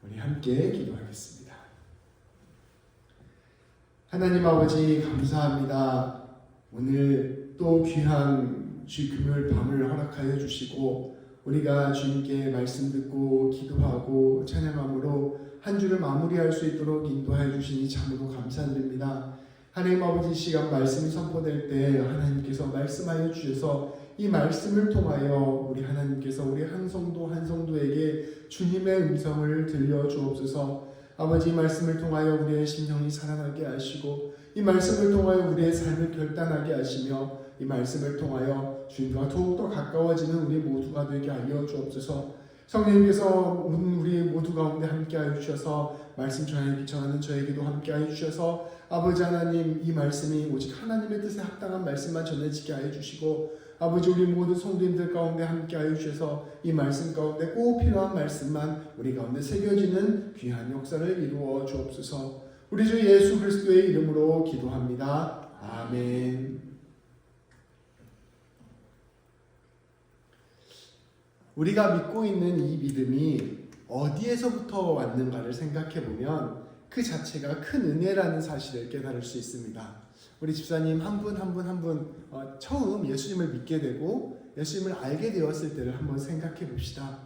우리 함께 기도하겠습니다. 하나님 아버지 감사합니다. 오늘 또 귀한 주 금요일 밤을 허락하여 주시고 우리가 주님께 말씀 듣고 기도하고 찬양함으로 한 주를 마무리할 수 있도록 인도하여 주시니 참으로 감사드립니다. 하나님 아버지 시간 말씀이 선포될 때 하나님께서 말씀하여 주셔서 이 말씀을 통하여 우리 하나님께서 우리 한 성도 한 성도에게 주님의 음성을 들려주옵소서. 아버지 이 말씀을 통하여 우리의 심령이 살아나게 하시고 이 말씀을 통하여 우리의 삶을 결단하게 하시며 이 말씀을 통하여 주님과 더욱더 가까워지는 우리 모두가 되게 하여 주옵소서. 성령님께서 우리 모두 가운데 함께하여 주셔서 말씀 전하기 비청하는 저에게도 함께하여 주셔서 아버지 하나님 이 말씀이 오직 하나님의 뜻에 합당한 말씀만 전해지게 하여 주시고 아버지 우리 모든 성도님들 가운데 함께하여 주셔서 이 말씀 가운데 꼭 필요한 말씀만 우리 가운데 새겨지는 귀한 역사를 이루어 주옵소서. 우리 주 예수 그리스도의 이름으로 기도합니다. 아멘. 우리가 믿고 있는 이 믿음이 어디에서부터 왔는가를 생각해 보면 그 자체가 큰 은혜라는 사실을 깨달을 수 있습니다. 우리 집사님 한 분 처음 예수님을 믿게 되고 예수님을 알게 되었을 때를 한번 생각해 봅시다.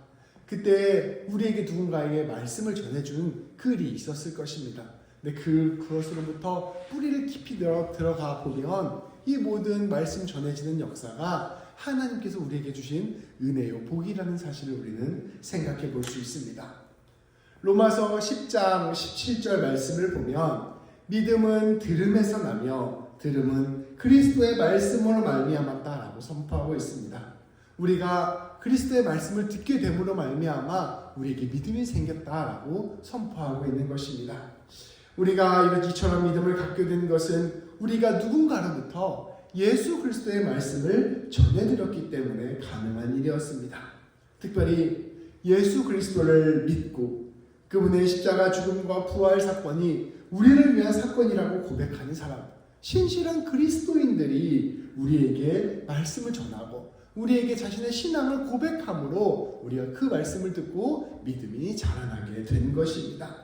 그때 우리에게 누군가에게 말씀을 전해준 글이 있었을 것입니다. 근데 그것으로부터 뿌리를 깊이 들어가 보면 이 모든 말씀 전해지는 역사가 하나님께서 우리에게 주신 은혜요 복이라는 사실을 우리는 생각해 볼 수 있습니다. 로마서 10장 17절 말씀을 보면 믿음은 들음에서 나며 들음은 그리스도의 말씀으로 말미암았다라고 선포하고 있습니다. 우리가 그리스도의 말씀을 듣게 됨으로 말미암아 우리에게 믿음이 생겼다라고 선포하고 있는 것입니다. 우리가 이처럼 믿음을 갖게 된 것은 우리가 누군가로부터 예수 그리스도의 말씀을 전해드렸기 때문에 가능한 일이었습니다. 특별히 예수 그리스도를 믿고 그분의 십자가 죽음과 부활 사건이 우리를 위한 사건이라고 고백하는 사람, 신실한 그리스도인들이 우리에게 말씀을 전하고 우리에게 자신의 신앙을 고백함으로 우리가 그 말씀을 듣고 믿음이 자라나게 된 것입니다.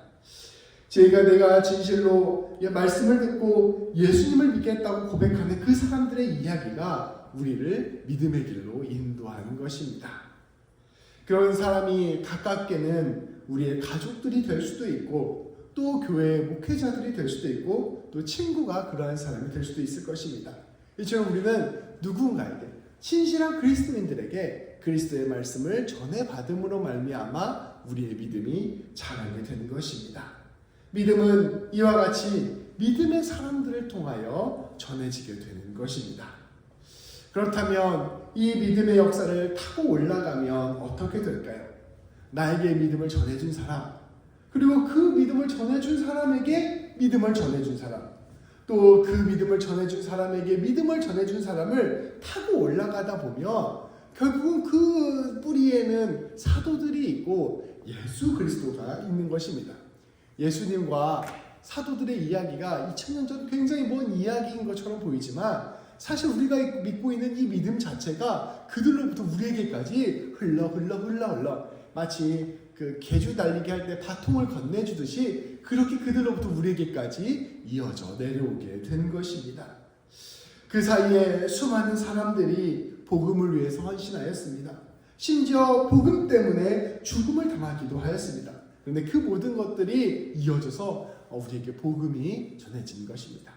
내가 진실로 말씀을 듣고 예수님을 믿겠다고 고백하는 그 사람들의 이야기가 우리를 믿음의 길로 인도하는 것입니다. 그런 사람이 가깝게는 우리의 가족들이 될 수도 있고 또 교회의 목회자들이 될 수도 있고 또 친구가 그러한 사람이 될 수도 있을 것입니다. 이처럼 우리는 누군가에게 신실한 그리스도인들에게 그리스도의 말씀을 전해받음으로 말미암아 우리의 믿음이 자라게 되는 것입니다. 믿음은 이와 같이 믿음의 사람들을 통하여 전해지게 되는 것입니다. 그렇다면 이 믿음의 역사를 타고 올라가면 어떻게 될까요? 나에게 믿음을 전해준 사람, 그리고 그 믿음을 전해준 사람에게 믿음을 전해준 사람, 또 그 믿음을 전해준 사람에게 믿음을 전해준 사람을 타고 올라가다 보면 결국은 그 뿌리에는 사도들이 있고 예수 그리스도가 있는 것입니다. 예수님과 사도들의 이야기가 2000년 전 굉장히 먼 이야기인 것처럼 보이지만 사실 우리가 믿고 있는 이 믿음 자체가 그들로부터 우리에게까지 흘러 마치 그 개주 달리기 할 때 바통을 건네주듯이 그렇게 그들로부터 우리에게까지 이어져 내려오게 된 것입니다. 그 사이에 수많은 사람들이 복음을 위해서 헌신하였습니다. 심지어 복음 때문에 죽음을 당하기도 하였습니다. 그런데 그 모든 것들이 이어져서 우리에게 복음이 전해진 것입니다.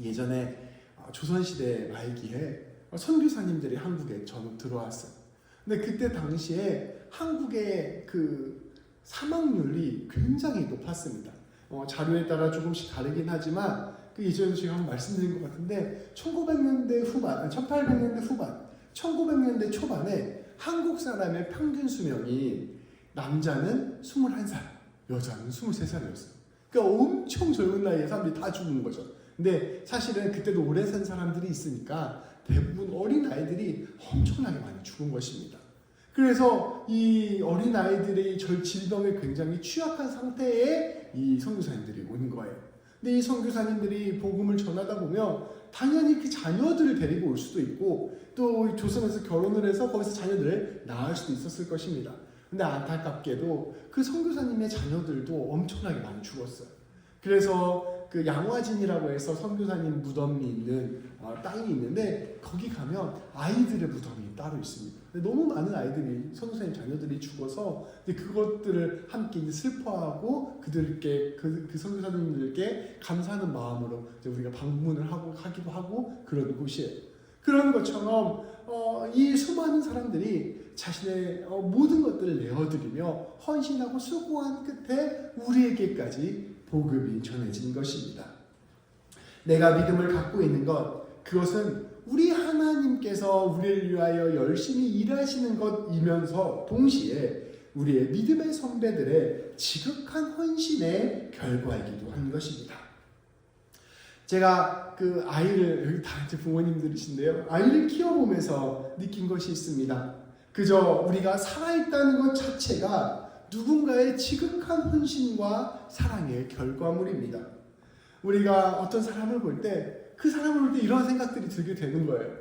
예전에 조선시대 말기에 선교사님들이 한국에 전후 들어왔어요. 근데 그때 당시에 한국의 그 사망률이 굉장히 높았습니다. 자료에 따라 조금씩 다르긴 하지만 그 예전에 제가 한번 말씀드린 것 같은데 1900년대 후반, 1800년대 후반, 1900년대 초반에 한국 사람의 평균 수명이 남자는 21살, 여자는 23살이었어요. 그러니까 엄청 젊은 나이에 사람들이 다 죽은 거죠. 근데 사실은 그때도 오래 산 사람들이 있으니까 대부분 어린 아이들이 엄청나게 많이 죽은 것입니다. 그래서 이 어린 아이들의 질병에 굉장히 취약한 상태에 이 선교사님들이 오는 거예요. 근데 이 선교사님들이 복음을 전하다 보면 당연히 그 자녀들을 데리고 올 수도 있고 또 조선에서 결혼을 해서 거기서 자녀들을 낳을 수도 있었을 것입니다. 근데 안타깝게도 그 선교사님의 자녀들도 엄청나게 많이 죽었어요. 그래서 그 양화진이라고 해서 선교사님 무덤이 있는 땅이 있는데 거기 가면 아이들의 무덤이 따로 있습니다. 근데 너무 많은 아이들이 선교사님 자녀들이 죽어서 근데 그것들을 함께 이제 슬퍼하고 그들께 그 선교사님들께 감사하는 마음으로 이제 우리가 방문을 하기도 하고 그런 곳이에요. 그런 것처럼 이 수많은 사람들이 자신의 모든 것들을 내어드리며 헌신하고 수고한 끝에 우리에게까지 복음이 전해진 것입니다. 내가 믿음을 갖고 있는 것, 그것은 우리 하나님께서 우리를 위하여 열심히 일하시는 것이면서 동시에 우리의 믿음의 선배들의 지극한 헌신의 결과이기도 한 것입니다. 제가 그 아이를, 여기 다 이제 부모님들이신데요, 아이를 키워보면서 느낀 것이 있습니다. 그저 우리가 살아있다는 것 자체가 누군가의 지극한 헌신과 사랑의 결과물입니다. 우리가 어떤 사람을 볼 때 그 사람을 볼 때 이런 생각들이 들게 되는 거예요.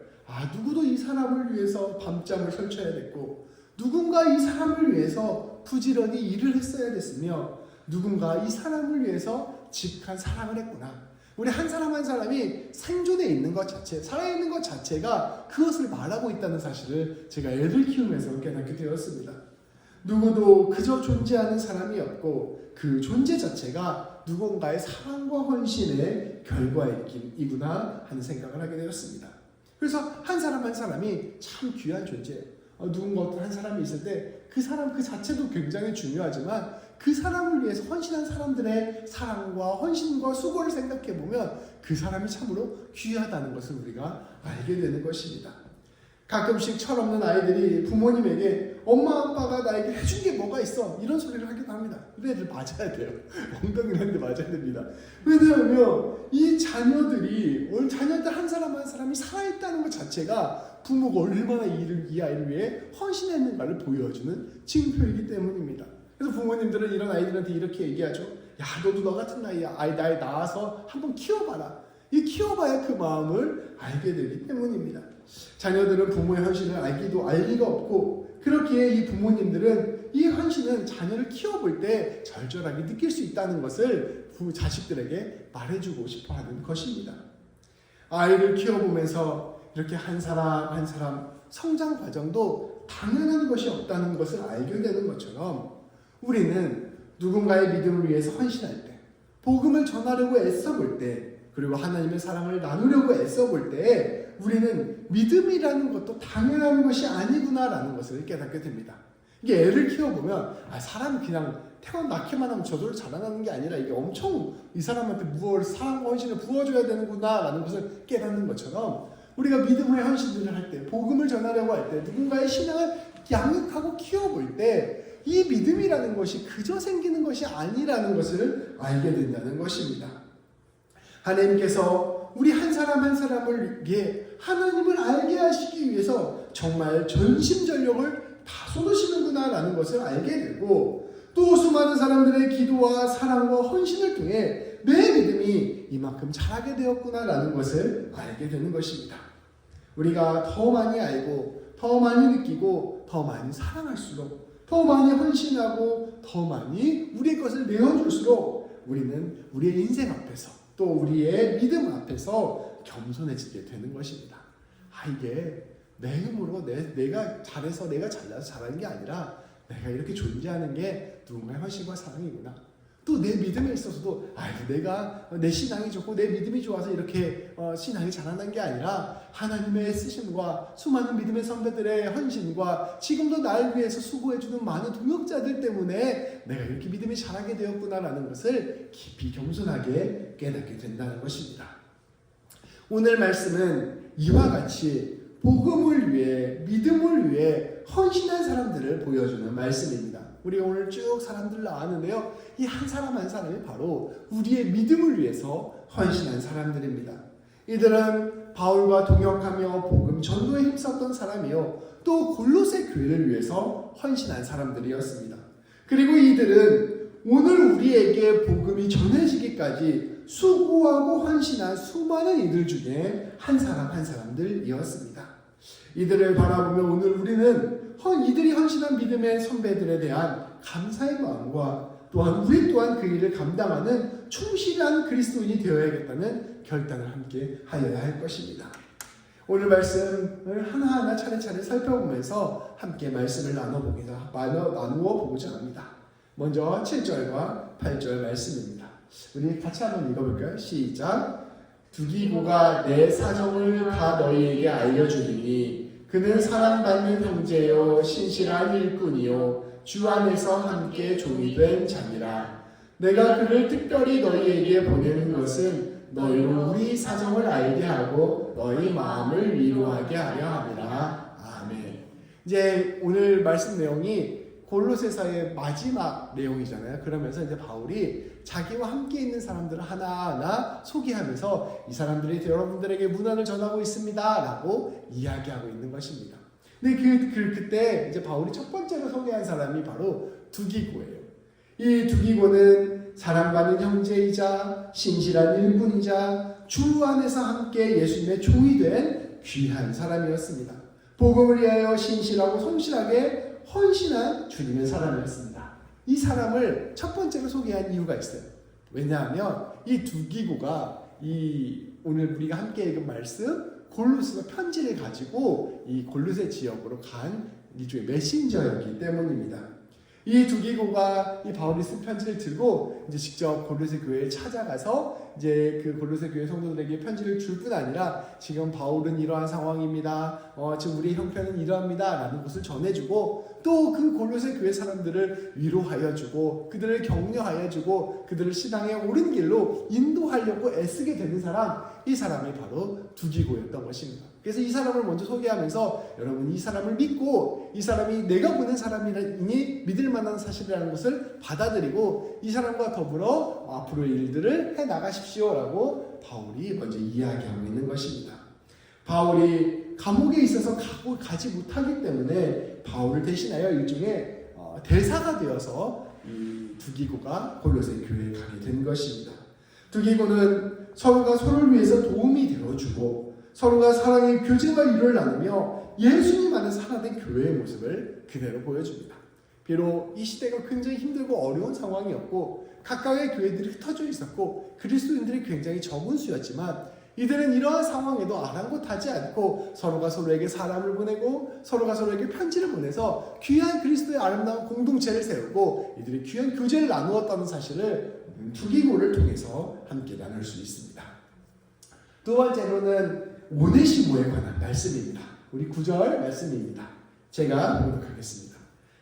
누구도 이 사람을 위해서 밤잠을 설쳐야 됐고 누군가 이 사람을 위해서 부지런히 일을 했어야 됐으며 누군가 이 사람을 위해서 지극한 사랑을 했구나. 우리 한 사람 한 사람이 생존해 있는 것 자체, 살아있는 것 자체가 그것을 말하고 있다는 사실을 제가 애들 키우면서 깨닫게 되었습니다. 누구도 그저 존재하는 사람이었고 그 존재 자체가 누군가의 사랑과 헌신의 결과이구나 하는 생각을 하게 되었습니다. 그래서 한 사람 한 사람이 참 귀한 존재예요. 누군가 어떤 한 사람이 있을 때 그 사람 그 자체도 굉장히 중요하지만 그 사람을 위해서 헌신한 사람들의 사랑과 헌신과 수고를 생각해 보면 그 사람이 참으로 귀하다는 것을 우리가 알게 되는 것입니다. 가끔씩 철없는 아이들이 부모님에게 엄마 아빠가 나에게 해준 게 뭐가 있어? 이런 소리를 하기도 합니다. 근데 애들 맞아야 돼요. 엉덩이를 했는데 맞아야 됩니다. 왜냐하면 이 자녀들 한 사람 한 사람이 살아있다는 것 자체가 부모가 얼마나 이 아이를 위해 헌신했는가를 보여주는 징표이기 때문입니다. 그래서 부모님들은 이런 아이들한테 이렇게 얘기하죠. 야, 너도 너 같은 나이 낳아서 한번 키워봐라. 이 키워봐야 그 마음을 알게 되기 때문입니다. 자녀들은 부모의 헌신을 알 리가 없고 그렇기에 이 부모님들은 이 헌신은 자녀를 키워볼 때 절절하게 느낄 수 있다는 것을 자식들에게 말해주고 싶어 하는 것입니다. 아이를 키워보면서 이렇게 한 사람 한 사람 성장 과정도 당연한 것이 없다는 것을 알게 되는 것처럼 우리는 누군가의 믿음을 위해서 헌신할 때, 복음을 전하려고 애써볼 때, 그리고 하나님의 사랑을 나누려고 애써볼 때 우리는 믿음이라는 것도 당연한 것이 아니구나라는 것을 깨닫게 됩니다. 이게 애를 키워보면 사람이 그냥 태어나기만 하면 저절로 자라나는 게 아니라 이게 엄청 이 사람한테 사랑과 헌신을 부어줘야 되는구나라는 것을 깨닫는 것처럼 우리가 믿음의 헌신들을 할 때, 복음을 전하려고 할 때, 누군가의 신앙을 양육하고 키워볼 때 이 믿음이라는 것이 그저 생기는 것이 아니라는 것을 알게 된다는 것입니다. 하나님께서 우리 한 사람 한 사람을 위해 하나님을 알게 하시기 위해서 정말 전심전력을 다 쏟으시는구나라는 것을 알게 되고 또 수많은 사람들의 기도와 사랑과 헌신을 통해 내 믿음이 이만큼 자라게 되었구나라는 것을 알게 되는 것입니다. 우리가 더 많이 알고 더 많이 느끼고 더 많이 사랑할수록 더 많이 헌신하고 더 많이 우리의 것을 내어줄수록 우리는 우리의 인생 앞에서 또 우리의 믿음 앞에서 겸손해지게 되는 것입니다. 이게 내 힘으로 내가 잘해서 내가 잘나서 잘하는 게 아니라 내가 이렇게 존재하는 게 누군가의 헌신과 사랑이구나. 또 내 믿음에 있어서도 내가 내 신앙이 좋고 내 믿음이 좋아서 이렇게 신앙이 자라난 게 아니라 하나님의 쓰심과 수많은 믿음의 선배들의 헌신과 지금도 날 위해서 수고해주는 많은 동역자들 때문에 내가 이렇게 믿음이 자라게 되었구나라는 것을 깊이 겸손하게 깨닫게 된다는 것입니다. 오늘 말씀은 이와 같이 복음을 위해 믿음을 위해 헌신한 사람들을 보여주는 말씀입니다. 우리가 오늘 쭉 사람들 나왔는데요. 이 한 사람 한 사람이 바로 우리의 믿음을 위해서 헌신한 사람들입니다. 이들은 바울과 동역하며 복음 전도에 힘썼던 사람이요. 또 골로새 교회를 위해서 헌신한 사람들이었습니다. 그리고 이들은 오늘 우리에게 복음이 전해지기까지 수고하고 헌신한 수많은 이들 중에 한 사람 한 사람들이었습니다. 이들을 바라보며 오늘 우리는 이들이 헌신한 믿음의 선배들에 대한 감사의 마음과 또한 우리 또한 그 일을 감당하는 충실한 그리스도인이 되어야겠다는 결단을 함께 하여야 할 것입니다. 오늘 말씀을 하나하나 차례차례 살펴보면서 함께 말씀을 나누어 보고자 합니다. 먼저 7절과 8절 말씀입니다. 우리 같이 한번 읽어볼까요? 시작. 두기고가 내 사정을 다 너희에게 알려주리니 그는 사랑받는 형제요 신실한 일꾼이요 주 안에서 함께 종이 된 자니라. 내가 그를 특별히 너희에게 보내는 것은 너희로 우리 사정을 알게 하고 너희 마음을 위로하게 하려 함이라. 아멘. 이제 오늘 말씀 내용이 골로새서의 마지막 내용이잖아요. 그러면서 이제 바울이 자기와 함께 있는 사람들을 하나하나 소개하면서 이 사람들이 여러분들에게 문안을 전하고 있습니다라고 이야기하고 있는 것입니다. 근데 그때 이제 바울이 첫 번째로 소개한 사람이 바로 두기고예요. 이 두기고는 사랑받는 형제이자 신실한 일꾼이자 주 안에서 함께 예수님의 종이 된 귀한 사람이었습니다. 복음을 위하여 신실하고 성실하게 헌신한 주님의 사람이었습니다. 이 사람을 첫 번째로 소개한 이유가 있어요. 왜냐하면 이 두기고가 오늘 우리가 함께 읽은 말씀 골로새서 편지를 가지고 이 골로새 지역으로 간 일종의 메신저였기 때문입니다. 이 두기고가 이 바울이 쓴 편지를 들고 이제 직접 골로새 교회에 찾아가서 이제 그 골로새 교회 성도들에게 편지를 줄 뿐 아니라 지금 바울은 이러한 상황입니다. 지금 우리 형편은 이러합니다라는 것을 전해주고 또 그 골로새 교회 사람들을 위로하여 주고 그들을 격려하여 주고 그들을 신앙의 옳은 길로 인도하려고 애쓰게 되는 사람, 이 사람이 바로 두기고였던 것입니다. 그래서 이 사람을 먼저 소개하면서 여러분 이 사람을 믿고 이 사람이 내가 보낸 사람이니 믿을 만한 사실이라는 것을 받아들이고 이 사람과 더불어 앞으로의 일들을 해나가십시오라고 바울이 먼저 이야기하고 있는 것입니다. 바울이 감옥에 있어서 가지 못하기 때문에 바울을 대신하여 일종의 대사가 되어서 이 두기고가 골로새 교회에 가게 된 것입니다. 두기고는 서로가 서로를 위해서 도움이 되어주고 서로가 사랑의 교제와 위로를 나누며 예수님 안에 살아낸 교회의 모습을 그대로 보여줍니다. 비록 이 시대가 굉장히 힘들고 어려운 상황이었고 각각의 교회들이 흩어져 있었고 그리스도인들이 굉장히 적은 수였지만 이들은 이러한 상황에도 아랑곳하지 않고 서로가 서로에게 사람을 보내고 서로가 서로에게 편지를 보내서 귀한 그리스도의 아름다운 공동체를 세우고 이들이 귀한 교제를 나누었다는 사실을 두기고를 통해서 함께 나눌 수 있습니다. 두 번째로는 오네시모에 관한 말씀입니다. 우리 9절 말씀입니다. 제가 봉독하겠습니다.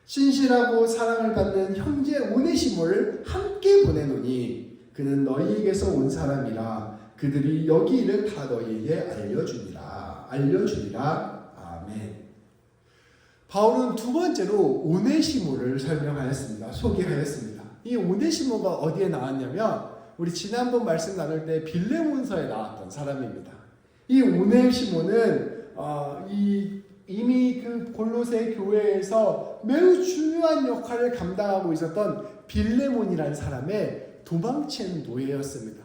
신실하고 사랑을 받는 형제 오네시모를 함께 보내노니 그는 너희에게서 온 사람이라 그들이 여기 일을 다 너희에게 알려주리라. 아멘. 바울은 두 번째로 오네시모를 설명하였습니다. 소개하였습니다. 이 오네시모가 어디에 나왔냐면 우리 지난번 말씀 나눌 때 빌레몬서에 나왔던 사람입니다. 이 오네시모는 이미 그 골로새 교회에서 매우 중요한 역할을 감당하고 있었던 빌레몬이라는 사람의 도망친 노예였습니다.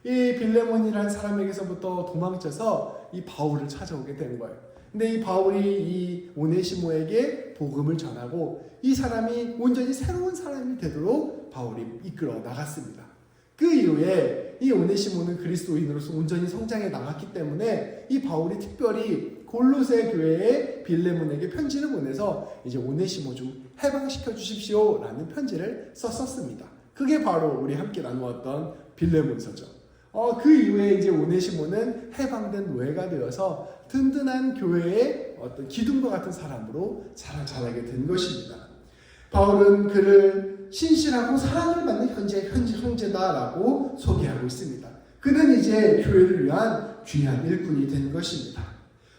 이 빌레몬이라는 사람에게서부터 도망쳐서 이 바울을 찾아오게 된 거예요. 근데 이 바울이 이 오네시모에게 복음을 전하고 이 사람이 온전히 새로운 사람이 되도록 바울이 이끌어 나갔습니다. 그 이후에 이 오네시모는 그리스도인으로서 온전히 성장해 나갔기 때문에 이 바울이 특별히 골로새 교회에 빌레몬에게 편지를 보내서 이제 오네시모 좀 해방시켜 주십시오라는 편지를 썼었습니다. 그게 바로 우리 함께 나누었던 빌레몬서죠. 그 이후에 이제 오네시모는 해방된 노예가 되어서 든든한 교회의 어떤 기둥과 같은 사람으로 자라게 된 것입니다. 바울은 그를 신실하고 사랑을 받는 형제다라고 소개하고 있습니다. 그는 이제 교회를 위한 귀한 일꾼이 된 것입니다.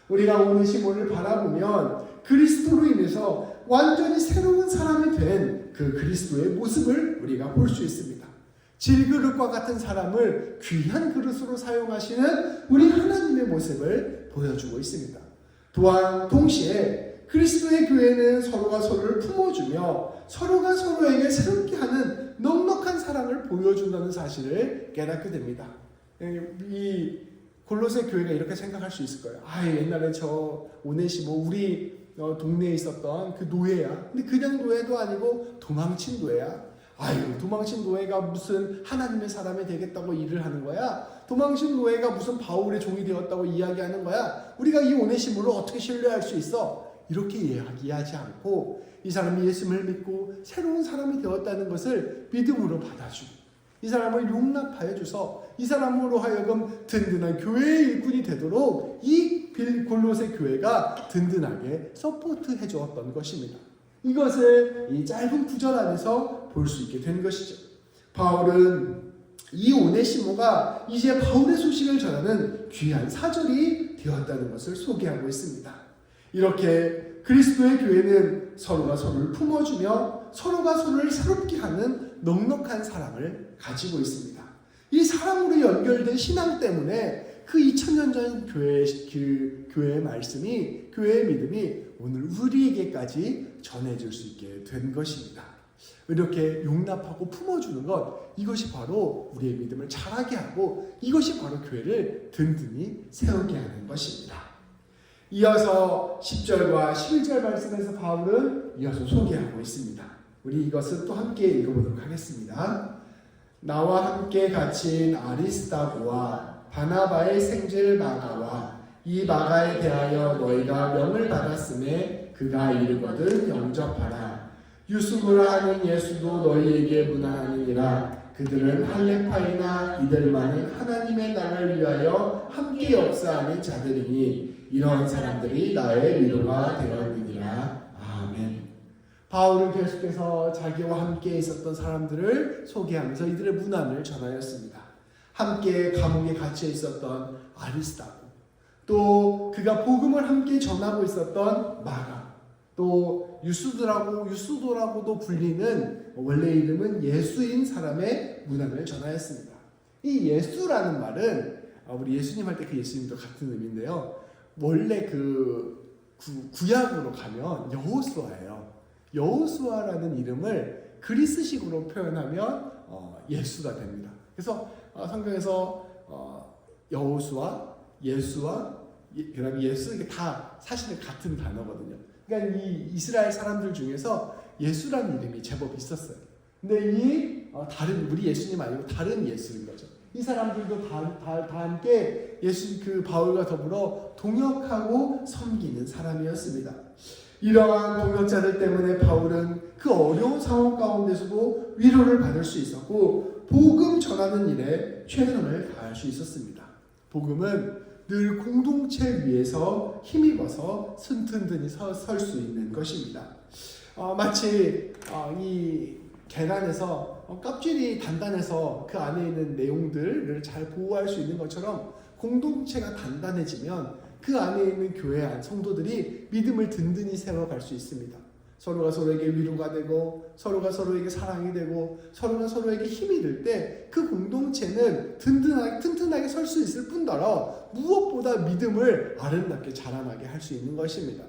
우리가 오네시모를 바라보면 그리스도로 인해서 완전히 새로운 사람이 된 그 그리스도의 모습을 우리가 볼 수 있습니다. 질그릇과 같은 사람을 귀한 그릇으로 사용하시는 우리 하나님의 모습을 보여주고 있습니다. 또한 동시에 그리스도의 교회는 서로가 서로를 품어주며 서로가 서로에게 새롭게 하는 넉넉한 사랑을 보여준다는 사실을 깨닫게 됩니다. 이 골로새 교회가 이렇게 생각할 수 있을 거예요. 옛날에 저 오네시모 우리 동네에 있었던 그 노예야. 근데 그냥 노예도 아니고 도망친 노예야. 아유, 도망친 노예가 무슨 하나님의 사람이 되겠다고 일을 하는 거야? 도망친 노예가 무슨 바울의 종이 되었다고 이야기하는 거야? 우리가 이 오네시모를 어떻게 신뢰할 수 있어? 이렇게 이야기하지 않고 이 사람이 예수님을 믿고 새로운 사람이 되었다는 것을 믿음으로 받아주고 이 사람을 용납하여 줘서 이 사람으로 하여금 든든한 교회의 일꾼이 되도록 이 골로새 교회가 든든하게 서포트해 주었던 것입니다. 이것을 이 짧은 구절 안에서 볼 수 있게 된 것이죠. 바울은 이 오네시모가 이제 바울의 소식을 전하는 귀한 사절이 되었다는 것을 소개하고 있습니다. 이렇게 그리스도의 교회는 서로가 서로를 품어주며 서로가 서로를 새롭게 하는 넉넉한 사랑을 가지고 있습니다. 이 사랑으로 연결된 신앙 때문에 그 2000년 전 교회의 말씀이, 교회의 믿음이 오늘 우리에게까지 전해질 수 있게 된 것입니다. 이렇게 용납하고 품어주는 것, 이것이 바로 우리의 믿음을 자라게 하고 이것이 바로 교회를 든든히 세우게 하는 것입니다. 이어서 10절과 11절 말씀에서 바울은 이어서 소개하고 있습니다. 우리 이것을 또 함께 읽어보도록 하겠습니다. 나와 함께 갇힌 아리스다고와 바나바의 생질 마가와 이 마가에 대하여 너희가 명을 받았음에 그가 이르거든 영접하라. 유수구라 하는 예수도 너희에게 문안하느니라. 그들은 할레파이나 이들만은 하나님의 나라를 위하여 함께 역사하는 자들이니 이런 사람들이 나의 위로가 되었느니라. 아멘. 바울은 계속해서 자기와 함께 있었던 사람들을 소개하면서 이들의 문안을 전하였습니다. 함께 감옥에 갇혀 있었던 아리스다고, 또 그가 복음을 함께 전하고 있었던 마가, 또 유수도라고도 불리는 원래 이름은 예수인 사람의 문안을 전하였습니다. 이 예수라는 말은 우리 예수님 할 때 그 예수님도 같은 의미인데요. 원래 그 구약으로 가면 여호수아예요. 여호수아라는 이름을 그리스식으로 표현하면 예수가 됩니다. 그래서 성경에서 여호수아, 예수와 그다음에 예수 이게 다 사실은 같은 단어거든요. 그러니까 이 이스라엘 사람들 중에서 예수라는 이름이 제법 있었어요. 근데 이 다른 우리 예수님 아니고 다른 예수인 거죠. 이 사람들도 다 함께 예수 그 바울과 더불어 동역하고 섬기는 사람이었습니다. 이러한 동역자들 때문에 바울은 그 어려운 상황 가운데서도 위로를 받을 수 있었고 복음 전하는 일에 최선을 다할 수 있었습니다. 복음은 늘 공동체 위에서 힘입어서 튼튼히 설 수 있는 것입니다. 마치 이 계란에서 껍질이 단단해서 그 안에 있는 내용들을 잘 보호할 수 있는 것처럼 공동체가 단단해지면 그 안에 있는 교회 안 성도들이 믿음을 든든히 세워갈 수 있습니다. 서로가 서로에게 위로가 되고 서로가 서로에게 사랑이 되고 서로가 서로에게 힘이 될 때 그 공동체는 튼튼하게 설 수 있을 뿐더러 무엇보다 믿음을 아름답게 자라나게 할 수 있는 것입니다.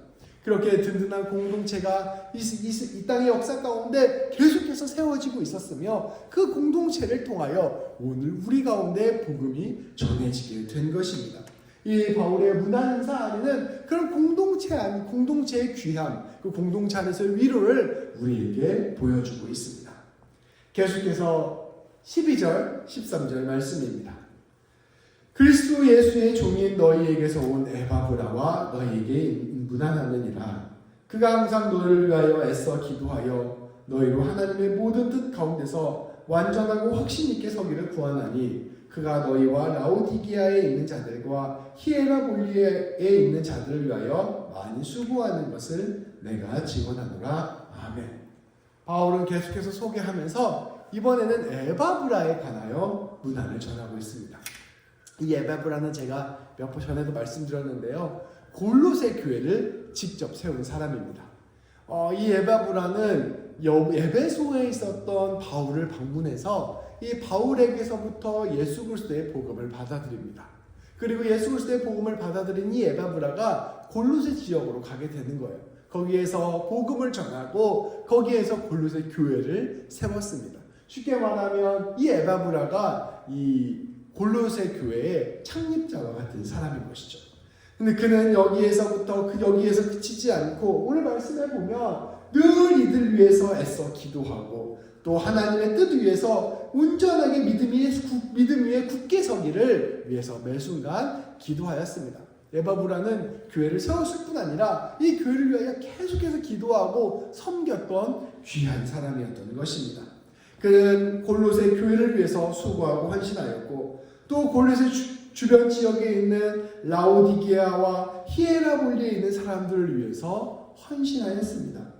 그렇게 든든한 공동체가 이 땅의 역사 가운데 계속해서 세워지고 있었으며 그 공동체를 통하여 오늘 우리 가운데 복음이 전해지게 된 것입니다. 이 바울의 문안 행사 안에는 그런 공동체의 귀함, 그 공동체 안에서의 위로를 우리에게 보여주고 있습니다. 계속해서 12절, 13절 말씀입니다. 그리스도 예수의 종인 너희에게서 온 에바브라와 너희에게 문안하느니라. 그가 항상 너희를 위하여 애써 기도하여 너희로 하나님의 모든 뜻 가운데서 완전하고 확신 있게 서기를 구하나니 그가 너희와 라오디게아에 있는 자들과 히에라볼리에 있는 자들을 위하여 많이 수고하는 것을 내가 증언하노라. 아멘. 바울은 계속해서 소개하면서 이번에는 에바브라에 관하여 문안을 전하고 있습니다. 이 에바브라는 제가 몇 번 전에도 말씀드렸는데요. 골로새 교회를 직접 세운 사람입니다. 이 에바브라는 에베소에 있었던 바울을 방문해서 이 바울에게서부터 예수 그리스도의 복음을 받아들입니다. 그리고 예수 그리스도의 복음을 받아들인 이 에바브라가 골로새 지역으로 가게 되는 거예요. 거기에서 복음을 전하고 거기에서 골로새 교회를 세웠습니다. 쉽게 말하면 이 에바브라가 이 골로새 교회의 창립자와 같은 사람인 것이죠. 근데 그는 여기에서 그치지 않고 오늘 말씀에 보면 늘 이들 위해서 애써 기도하고 또 하나님의 뜻 위해서 온전하게 믿음 위에 굳게 서기를 위해서 매 순간 기도하였습니다. 에바브라는 교회를 세웠을 뿐 아니라 이 교회를 위하여 계속해서 기도하고 섬겼던 귀한 사람이었던 것입니다. 그는 골로새 교회를 위해서 수고하고 헌신하였고 또 골로새 주변 지역에 있는 라오디게아와 히에라볼리에 있는 사람들을 위해서 헌신하였습니다.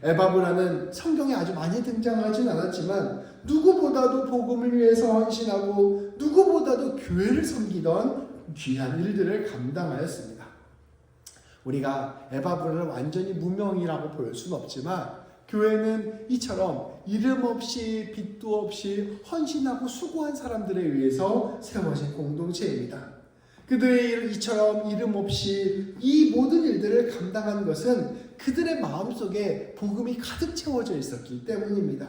에바브라는 성경에 아주 많이 등장하진 않았지만 누구보다도 복음을 위해서 헌신하고 누구보다도 교회를 섬기던 귀한 일들을 감당하였습니다. 우리가 에바브라를 완전히 무명이라고 볼 수는 없지만 교회는 이처럼 이름 없이 빚도 없이 헌신하고 수고한 사람들에 의해서 세워진 공동체입니다. 그들의 이처럼 이름 없이 이 모든 일들을 감당한 것은 그들의 마음속에 복음이 가득 채워져 있었기 때문입니다.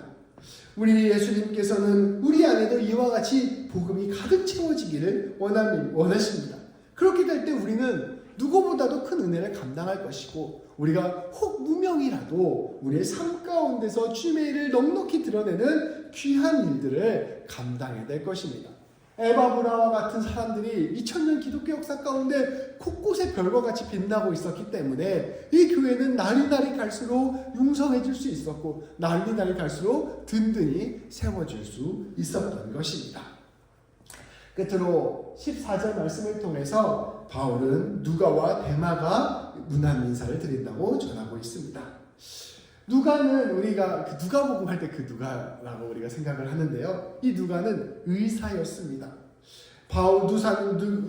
우리 예수님께서는 우리 안에도 이와 같이 복음이 가득 채워지기를 원하십니다. 그렇게 될 때 우리는 누구보다도 큰 은혜를 감당할 것이고 우리가 혹 무명이라도 우리의 삶 가운데서 주님의 일을 넉넉히 드러내는 귀한 일들을 감당해야 될 것입니다. 에바브라와 같은 사람들이 2000년 기독교 역사 가운데 곳곳에 별과 같이 빛나고 있었기 때문에 이 교회는 날이 갈수록 융성해질 수 있었고 날이 갈수록 든든히 세워질 수 있었던 것입니다. 끝으로 14절 말씀을 통해서 바울은 누가와 데마가 문안 인사를 드린다고 전하고 있습니다. 누가는 우리가 누가복음 할 때 그 누가라고 우리가 생각을 하는데요. 이 누가는 의사였습니다.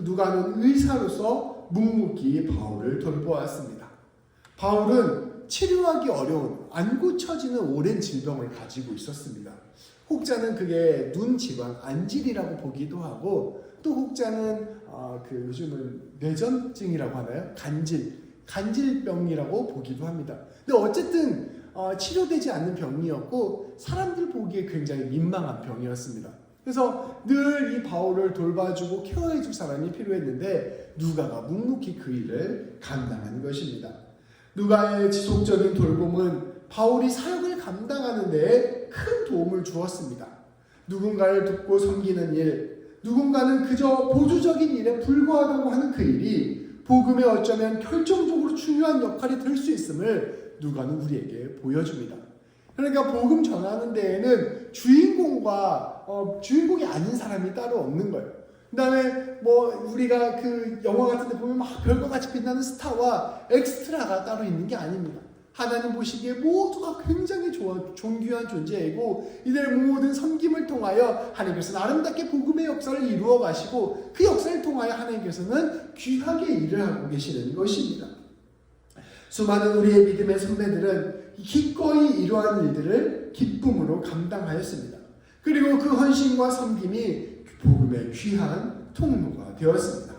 누가는 의사로서 묵묵히 바울을 돌보았습니다. 바울은 치료하기 어려운 안 고쳐지는 오랜 질병을 가지고 있었습니다. 혹자는 그게 눈 지방 안질이라고 보기도 하고 또 혹자는 요즘은 뇌전증이라고 하나요? 간질병이라고 보기도 합니다. 근데 어쨌든 치료되지 않는 병이었고 사람들 보기에 굉장히 민망한 병이었습니다. 그래서 늘 이 바울을 돌봐주고 케어해줄 사람이 필요했는데 누가가 묵묵히 그 일을 감당한 것입니다. 누가의 지속적인 돌봄은 바울이 사역을 감당하는 데에 큰 도움을 주었습니다. 누군가를 돕고 섬기는 일, 누군가는 그저 보조적인 일에 불과하다고 하는 그 일이 복음에 어쩌면 결정적으로 중요한 역할이 될 수 있음을 누가는 우리에게 보여줍니다. 그러니까 복음 전하는 데에는 주인공이 아닌 사람이 따로 없는 거예요. 그 다음에 우리가 그 영화 같은 데 보면 막 별과 같이 빛나는 스타와 엑스트라가 따로 있는 게 아닙니다. 하나님 보시기에 모두가 굉장히 존귀한 존재이고 이들 모든 섬김을 통하여 하나님께서는 아름답게 복음의 역사를 이루어 가시고 그 역사를 통하여 하나님께서는 귀하게 일을 하고 계시는 것입니다. 수많은 우리의 믿음의 선배들은 기꺼이 이러한 일들을 기쁨으로 감당하였습니다. 그리고 그 헌신과 섬김이 복음의 귀한 통로가 되었습니다.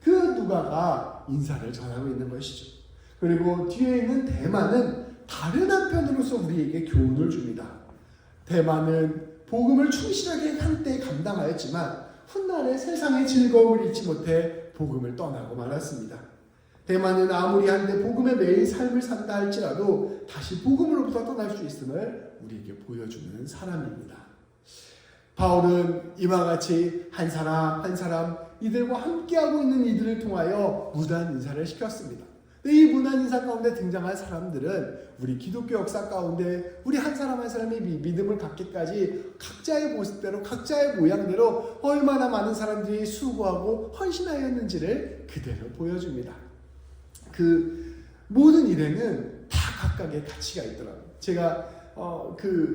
그 누가가 인사를 전하고 있는 것이죠. 그리고 뒤에 있는 대만은 다른 한편으로서 우리에게 교훈을 줍니다. 대만은 복음을 충실하게 한때 감당하였지만 훗날에 세상의 즐거움을 잊지 못해 복음을 떠나고 말았습니다. 대만은 아무리 한데 복음에 매일 삶을 산다 할지라도 다시 복음으로부터 떠날 수 있음을 우리에게 보여주는 사람입니다. 바울은 이와 같이 한 사람 이들과 함께하고 있는 이들을 통하여 무단 인사를 시켰습니다. 이 무난 인사 가운데 등장한 사람들은 우리 기독교 역사 가운데 우리 한 사람이 믿음을 갖기까지 각자의 모습대로 각자의 모양대로 얼마나 많은 사람들이 수고하고 헌신하였는지를 그대로 보여줍니다. 그 모든 일에는 다 각각의 가치가 있더라고요. 제가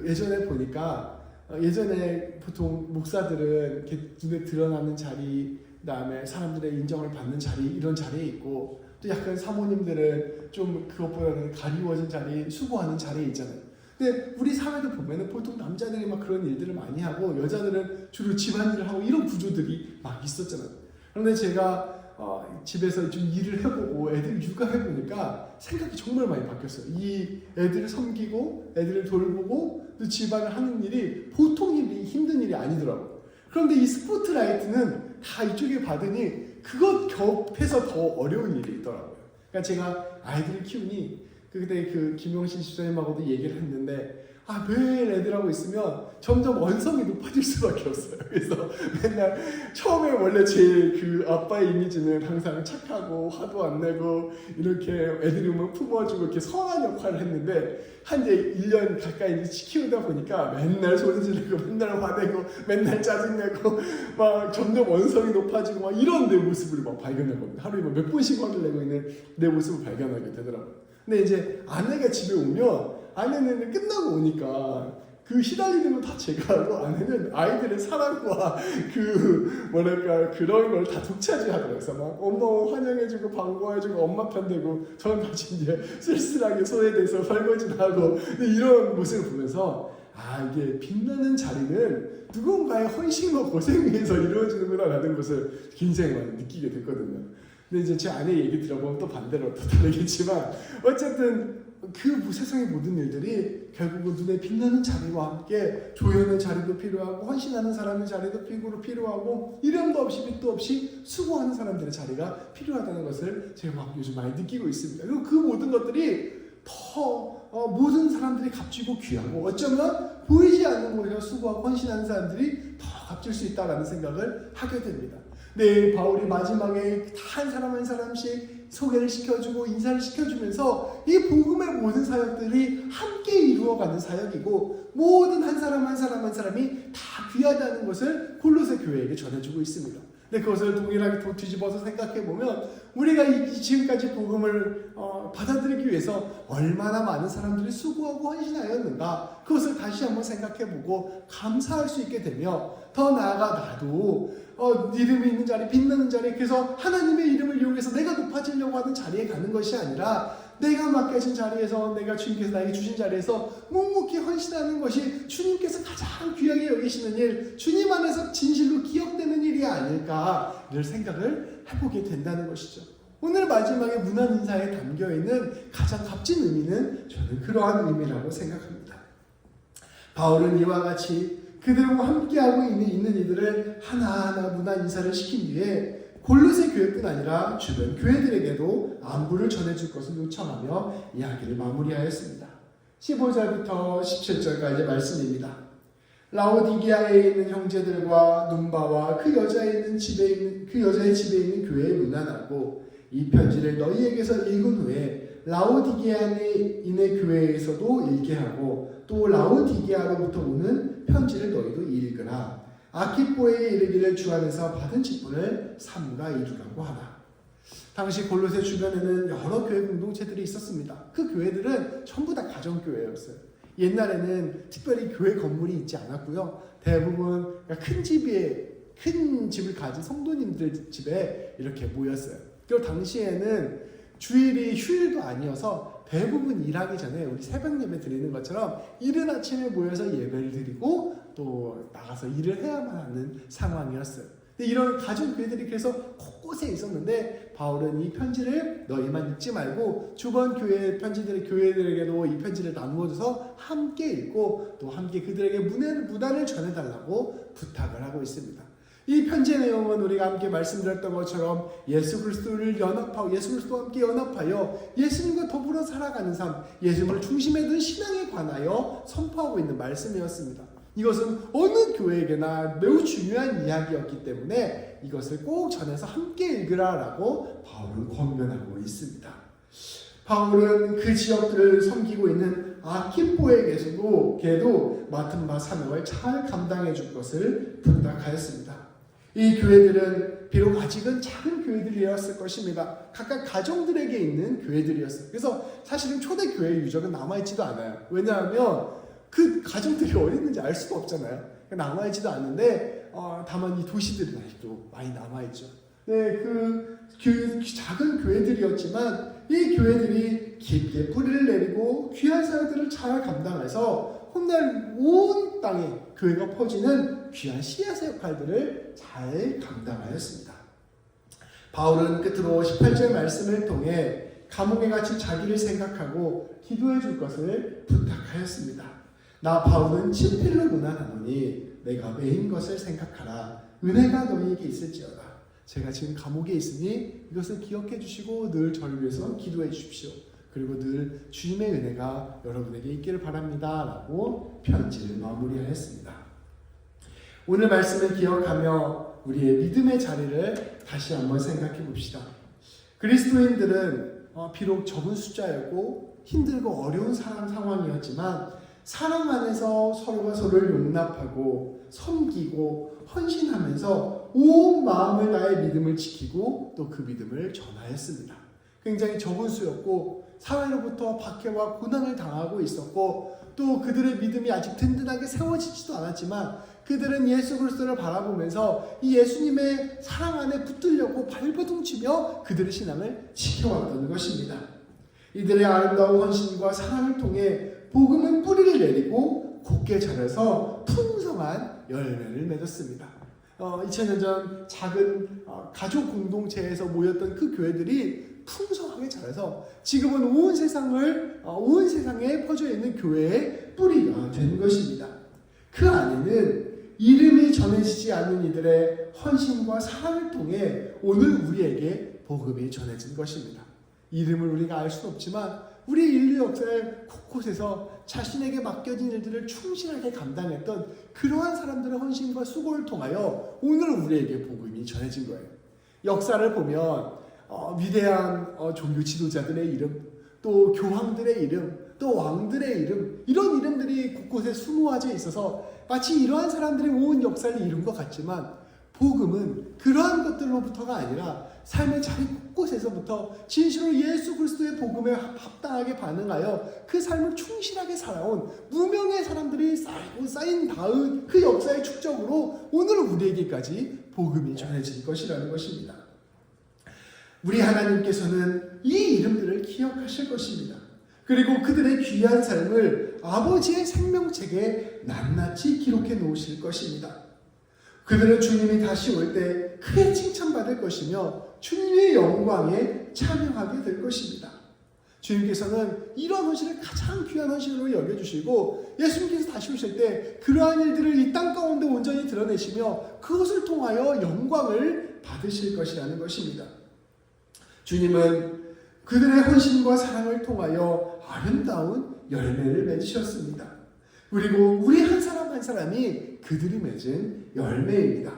예전에 보니까 예전에 보통 목사들은 이렇게 눈에 드러나는 자리, 그다음에 사람들의 인정을 받는 자리, 이런 자리에 있고 또 약간 사모님들은 좀 그것보다는 가리워진 자리, 수고하는 자리에 있잖아요. 근데 우리 사회도 보면은 보통 남자들이 막 그런 일들을 많이 하고 여자들은 주로 집안일을 하고 이런 구조들이 막 있었잖아요. 그런데 제가 집에서 좀 일을 해보고 애들 육아해보니까 생각이 정말 많이 바뀌었어요. 이 애들을 섬기고 애들을 돌보고 또 집안을 하는 일이 보통 힘든 일이 아니더라고요. 그런데 이 스포트라이트는 다 이쪽에 받으니 그것 겹해서 더 어려운 일이 있더라고요. 그러니까 제가 아이들을 키우니 그때 그 김용신 집사님하고도 얘기를 했는데 매일 애들하고 있으면 점점 원성이 높아질 수밖에 없어요. 그래서 맨날 처음에 원래 제 그 아빠의 이미지는 항상 착하고 화도 안 내고 이렇게 애들이 오면 품어주고 이렇게 선한 역할을 했는데 한 이제 1년 가까이 키우다 보니까 맨날 소리 지르고 맨날 화내고 맨날 짜증내고 막 점점 원성이 높아지고 막 이런 내 모습을 막 발견하거든요. 하루에 몇 번씩 화를 내고 있는 내 모습을 발견하게 되더라고요. 근데 이제 아내가 집에 오면 아내는 끝나고 오니까 그 시달리는 건 다 제가 하고 아내는 아이들의 사랑과 그 뭐랄까 그런 걸 다 독차지하더라고요. 그래서 막 엄마 환영해주고 반가워해주고 엄마 편 되고 저는 같이 이제 쓸쓸하게 소외돼서 설거지도 하고 이런 모습을 보면서 이게 빛나는 자리는 누군가의 헌신과 고생 위해서 이루어지는구나라는 것을 굉장히 많이 느끼게 됐거든요. 근데 이제 제 아내 얘기 들어보면 또 반대로 또 다르겠지만 어쨌든 그 세상의 모든 일들이 결국은 눈에 빛나는 자리와 함께 조연의 자리도 필요하고 헌신하는 사람의 자리도 필요하고 이름도 없이 빛도 없이 수고하는 사람들의 자리가 필요하다는 것을 제가 막 요즘 많이 느끼고 있습니다. 그리고 그 모든 것들이 더 모든 사람들이 값지고 귀하고 어쩌면 보이지 않는 곳에서 수고하고 헌신하는 사람들이 더 값질 수 있다는 생각을 하게 됩니다. 네, 바울이 마지막에 한 사람 한 사람씩 소개를 시켜주고 인사를 시켜주면서 이 복음의 모든 사역들이 함께 이루어가는 사역이고 모든 한 사람 한 사람이 다 귀하다는 것을 골로새 교회에게 전해주고 있습니다. 근데 그것을 동일하게 뒤집어서 생각해보면 우리가 지금까지 복음을 받아들이기 위해서 얼마나 많은 사람들이 수고하고 헌신하였는가 그것을 다시 한번 생각해보고 감사할 수 있게 되며 더 나아가 나도 이름이 있는 자리, 빛나는 자리, 그래서 하나님의 이름을 이용해서 내가 높아지려고 하는 자리에 가는 것이 아니라 내가 맡겨진 자리에서 내가 주님께서 나에게 주신 자리에서 묵묵히 헌신하는 것이 주님께서 가장 귀하게 여기시는 일, 주님 안에서 진실로 기억되는 일이 아닐까를 생각을 해보게 된다는 것이죠. 오늘 마지막에 문안 인사에 담겨있는 가장 값진 의미는 저는 그러한 의미라고 생각합니다. 바울은 이와 같이 그들과 함께하고 있는 이들을 하나하나 문안 인사를 시킨 뒤에 골로새 교회뿐 아니라 주변 교회들에게도 안부를 전해줄 것을 요청하며 이야기를 마무리하였습니다. 15절부터 17절까지 말씀입니다. 라오디게아에 있는 형제들과 눈바와 그 여자의 집에 있는 교회에 문안하고 이 편지를 너희에게서 읽은 후에 라오디게아인의 교회에서도 읽게 하고 또 라오디게아로부터 오는 편지를 너희도 읽으라. 아키포에 이르기를 주 안에서 받은 직분을 삼가 이루라고 하라. 당시 골로새 주변에는 여러 교회 공동체들이 있었습니다. 그 교회들은 전부 다 가정교회였어요. 옛날에는 특별히 교회 건물이 있지 않았고요. 대부분 큰 집을 가진 성도님들 집에 이렇게 모였어요. 그리고 당시에는 주일이 휴일도 아니어서 대부분 일하기 전에 우리 새벽 예배 드리는 것처럼 이른 아침에 모여서 예배를 드리고 또 나가서 일을 해야만 하는 상황이었어요. 이런 가정교회들이 그래서 곳곳에 있었는데 바울은 이 편지를 너희만 읽지 말고 주변 교회들에게도 이 편지를 나누어줘서 함께 읽고 또 함께 그들에게 무단을 전해달라고 부탁을 하고 있습니다. 이 편지의 내용은 우리가 함께 말씀드렸던 것처럼 예수 그리스도와 함께 연합하여 예수님과 더불어 살아가는 삶, 예수님을 중심에 둔 신앙에 관하여 선포하고 있는 말씀이었습니다. 이것은 어느 교회에게나 매우 중요한 이야기였기 때문에 이것을 꼭 전해서 함께 읽으라라고 바울은 권면하고 있습니다. 바울은 그 지역들을 섬기고 있는 아키포에게도 맡은 바 사명을 잘 감당해 줄 것을 부탁하였습니다. 이 교회들은 비록 아직은 작은 교회들이었을 것입니다. 각각 가정들에게 있는 교회들이었어요. 그래서 사실은 초대 교회 유적은 남아있지도 않아요. 왜냐하면 그 가정들이 어디 있는지 알 수가 없잖아요. 남아있지도 않는데 다만 이 도시들은 아직도 많이 남아있죠. 네, 그 작은 교회들이었지만 이 교회들이 깊게 뿌리를 내리고 귀한 사역들을 잘 감당해서 훗날 온 땅에 교회가 퍼지는 귀한 씨앗의 역할들을 잘 감당하였습니다. 바울은 끝으로 18절 말씀을 통해 감옥에 갇힌 자기를 생각하고 기도해 줄 것을 부탁하였습니다. 나 바울은 친필로 문안하노니 내가 메인 것을 생각하라. 은혜가 너희에게 있을지어다. 제가 지금 감옥에 있으니 이것을 기억해 주시고 늘 저를 위해서 기도해 주십시오. 그리고 늘 주님의 은혜가 여러분에게 있기를 바랍니다. 라고 편지를 마무리하였습니다. 오늘 말씀을 기억하며 우리의 믿음의 자리를 다시 한번 생각해 봅시다. 그리스도인들은 비록 적은 숫자였고 힘들고 어려운 상황이었지만 사랑 안에서 서로가 서로를 용납하고 섬기고 헌신하면서 온 마음을 다해 믿음을 지키고 또 그 믿음을 전하였습니다. 굉장히 적은 수였고 사회로부터 박해와 고난을 당하고 있었고 또 그들의 믿음이 아직 든든하게 세워지지도 않았지만 그들은 예수 그리스도를 바라보면서 이 예수님의 사랑 안에 붙들려고 발버둥치며 그들의 신앙을 지켜왔던 것입니다. 이들의 아름다운 헌신과 사랑을 통해 복음은 뿌리를 내리고 곧게 자라서 풍성한 열매를 맺었습니다. 2000년 전 작은 가족 공동체에서 모였던 그 교회들이 풍성하게 자라서 지금은 온 세상에 퍼져 있는 교회의 뿌리가 된 것입니다. 그 안에는 이름이 전해지지 않는 이들의 헌신과 사랑을 통해 오늘 우리에게 복음이 전해진 것입니다. 이름을 우리가 알 수는 없지만 우리 인류 역사의 곳곳에서 자신에게 맡겨진 일들을 충실하게 감당했던 그러한 사람들의 헌신과 수고를 통하여 오늘 우리에게 복음이 전해진 거예요. 역사를 보면 위대한 종교 지도자들의 이름, 또 교황들의 이름, 또 왕들의 이름, 이런 이름들이 곳곳에 수모아져 있어서 마치 이러한 사람들이 온 역사를 이룬 것 같지만 복음은 그러한 것들로부터가 아니라 삶의 자리 곳곳에서부터 진실로 예수 그리스도의 복음에 합당하게 반응하여 그 삶을 충실하게 살아온 무명의 사람들이 쌓인 다음 그 역사의 축적으로 오늘 우리에게까지 복음이 전해질 것이라는 것입니다. 우리 하나님께서는 이 이름들을 기억하실 것입니다. 그리고 그들의 귀한 삶을 아버지의 생명책에 낱낱이 기록해 놓으실 것입니다. 그들은 주님이 다시 올 때 크게 칭찬받을 것이며 주님의 영광에 참여하게 될 것입니다. 주님께서는 이런 헌신을 가장 귀한 헌신으로 여겨주시고 예수님께서 다시 오실 때 그러한 일들을 이 땅 가운데 온전히 드러내시며 그것을 통하여 영광을 받으실 것이라는 것입니다. 주님은 그들의 헌신과 사랑을 통하여 아름다운 열매를 맺으셨습니다. 그리고 우리 한 사람 한 사람이 그들이 맺은 열매입니다.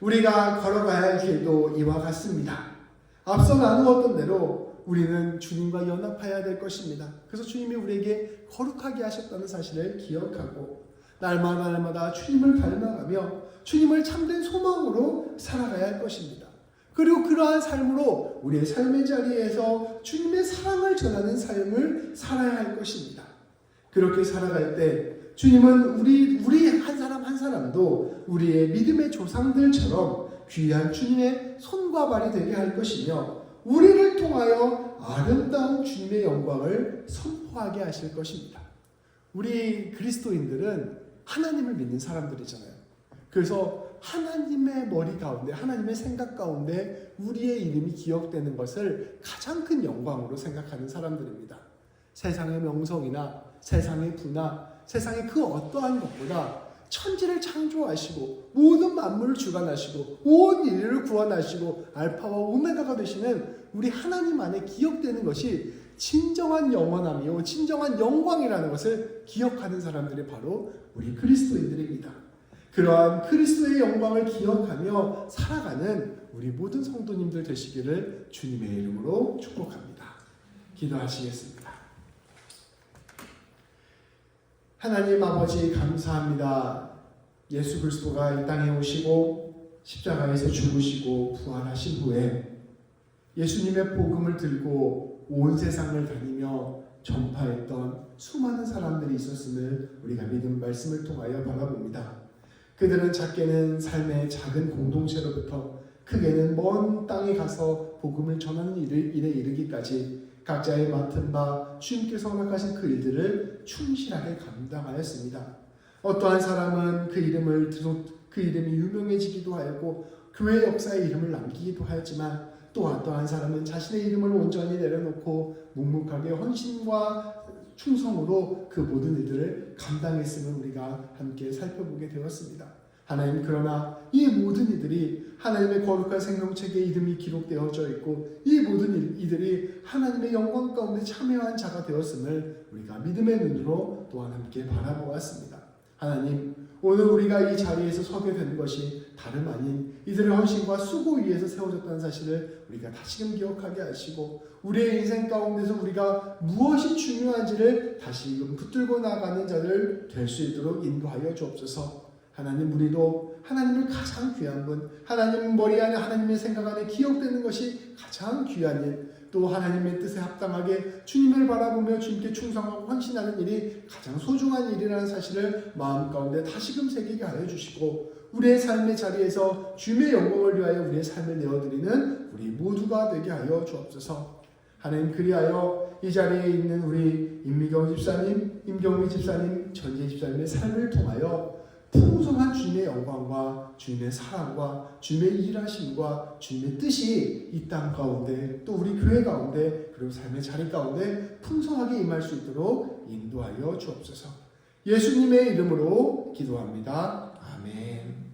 우리가 걸어가야 할 길도 이와 같습니다. 앞서 나누었던 대로 우리는 주님과 연합해야 될 것입니다. 그래서 주님이 우리에게 거룩하게 하셨다는 사실을 기억하고 날마다 주님을 닮아가며 주님을 참된 소망으로 살아가야 할 것입니다. 그리고 그러한 삶으로 우리의 삶의 자리에서 주님의 사랑을 전하는 삶을 살아야 할 것입니다. 그렇게 살아갈 때 주님은 우리 한 사람 한 사람도 우리의 믿음의 조상들처럼 귀한 주님의 손과 발이 되게 할 것이며 우리를 통하여 아름다운 주님의 영광을 선포하게 하실 것입니다. 우리 그리스도인들은 하나님을 믿는 사람들이잖아요. 그래서 하나님의 머리 가운데, 하나님의 생각 가운데 우리의 이름이 기억되는 것을 가장 큰 영광으로 생각하는 사람들입니다. 세상의 명성이나 세상의 부나 세상의 그 어떠한 것보다 천지를 창조하시고 모든 만물을 주관하시고 온 인류를 구원하시고 알파와 오메가가 되시는 우리 하나님 안에 기억되는 것이 진정한 영원함이요 진정한 영광이라는 것을 기억하는 사람들이 바로 우리 그리스도인들입니다. 그러한 그리스도의 영광을 기억하며 살아가는 우리 모든 성도님들 되시기를 주님의 이름으로 축복합니다. 기도하시겠습니다. 하나님 아버지 감사합니다. 예수 그리스도가 이 땅에 오시고 십자가에서 죽으시고 부활하신 후에 예수님의 복음을 들고 온 세상을 다니며 전파했던 수많은 사람들이 있었음을 우리가 믿음 말씀을 통하여 바라봅니다. 그들은 작게는 삶의 작은 공동체로부터 크게는 먼 땅에 가서 복음을 전하는 일에 이르기까지 각자의 맡은 바 주님께서 허락하신 그 일들을 충실하게 감당하였습니다. 어떠한 사람은 그 이름이 유명해지기도 하였고 교회 역사의 이름을 남기기도 하였지만 또 어떠한 사람은 자신의 이름을 온전히 내려놓고 묵묵하게 헌신과 충성으로 그 모든 일들을 감당했음을 우리가 함께 살펴보게 되었습니다. 하나님, 그러나 이 모든 이들이 하나님의 거룩한 생명책에 이름이 기록되어져 있고 이 모든 이들이 하나님의 영광 가운데 참여한 자가 되었음을 우리가 믿음의 눈으로 또한 함께 바라보았습니다. 하나님, 오늘 우리가 이 자리에서 서게 된 것이 다름 아닌 이들의 헌신과 수고 위에서 세워졌다는 사실을 우리가 다시금 기억하게 하시고 우리의 인생 가운데서 우리가 무엇이 중요한지를 다시금 붙들고 나가는 자들 될 수 있도록 인도하여 주옵소서. 하나님, 우리도 하나님을 가장 귀한 분, 하나님 머리 안에 하나님의 생각 안에 기억되는 것이 가장 귀한 일, 또 하나님의 뜻에 합당하게 주님을 바라보며 주님께 충성하고 헌신하는 일이 가장 소중한 일이라는 사실을 마음 가운데 다시금 새기게 하여 주시고 우리의 삶의 자리에서 주님의 영광을 위하여 우리의 삶을 내어드리는 우리 모두가 되게 하여 주옵소서. 하나님, 그리하여 이 자리에 있는 우리 임미경 집사님, 임경미 집사님, 전재 집사님의 삶을 통하여 풍성한 주님의 영광과 주님의 사랑과 주님의 일하심과 주님의 뜻이 이 땅 가운데 또 우리 교회 가운데 그리고 삶의 자리 가운데 풍성하게 임할 수 있도록 인도하여 주옵소서. 예수님의 이름으로 기도합니다. 아멘.